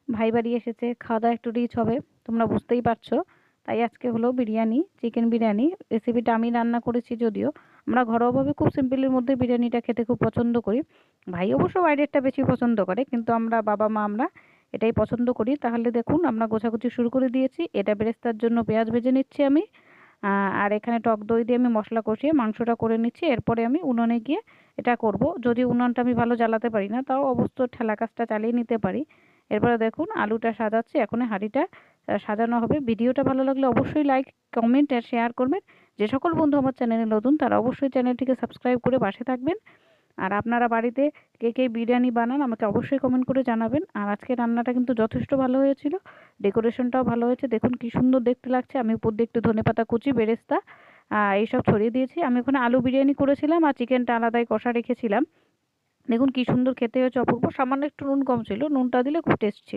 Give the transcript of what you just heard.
ভাই বাড়ি এসেছে, খাওয়া দাওয়া একটু রিচ হবে, তোমরা বুঝতেই পারছো। তাই আজকে হলো বিরিয়ানি, চিকেন বিরিয়ানি। রেসিপিটা আমি রান্না করেছি যদিও। আমরা ঘরোয়াভাবে খুব সিম্পলের মধ্যে বিরিয়ানিটা খেতে খুব পছন্দ করি। ভাই অবশ্য বাইরেরটা বেশি পছন্দ করে, কিন্তু আমরা বাবা মা আমরা এটাই পছন্দ করি। তাহলে দেখুন আমরা গোছাগুছি শুরু করে দিয়েছি। এটা বেরেস্তার জন্য পেঁয়াজ ভেজে নিচ্ছি আমি। আর এখানে টক দই দিয়ে আমি মশলা কষিয়ে মাংসটা করে নিচ্ছি। এরপরে আমি উনুনে গিয়ে এটা করব। যদি উনুনটা আমি ভালো জ্বালাতে পারি না, তাও অবশ্য ঠেলা কাজটা চালিয়ে নিতে পারি। এরপরে দেখুন আলুটা সাজাচ্ছি, এখন হাঁড়িটা সাজানো হবে। ভিডিওটা ভালো লাগলে অবশ্যই লাইক, কমেন্ট আর শেয়ার করবেন। যে সকল বন্ধু আমার চ্যানেলে নতুন তারা অবশ্যই চ্যানেলটিকে সাবস্ক্রাইব করে পাশে থাকবেন। আর আপনারা বাড়িতে কে কে বিরিয়ানি বানান আমাকে অবশ্যই কমেন্ট করে জানাবেন। আর আজকে রান্নাটা কিন্তু যথেষ্ট ভালো হয়েছিল, ডেকোরেশনটাও ভালো হয়েছে। দেখুন কি সুন্দর দেখতে লাগছে। আমি উপর দিয়ে একটু ধনেপাতা কুচি, বেরেস্তা এইসব ছড়িয়ে দিয়েছি। আমি ওখানে আলু বিরিয়ানি করেছিলাম আর চিকেনটা আলাদাই কষা রেখেছিলাম। দেখুন কি সুন্দর খেতে হয়েছে, অপূর্ব। সামান্য একটু নুন কম ছিল, নুনটা দিলে খুব টেস্ট ছিল।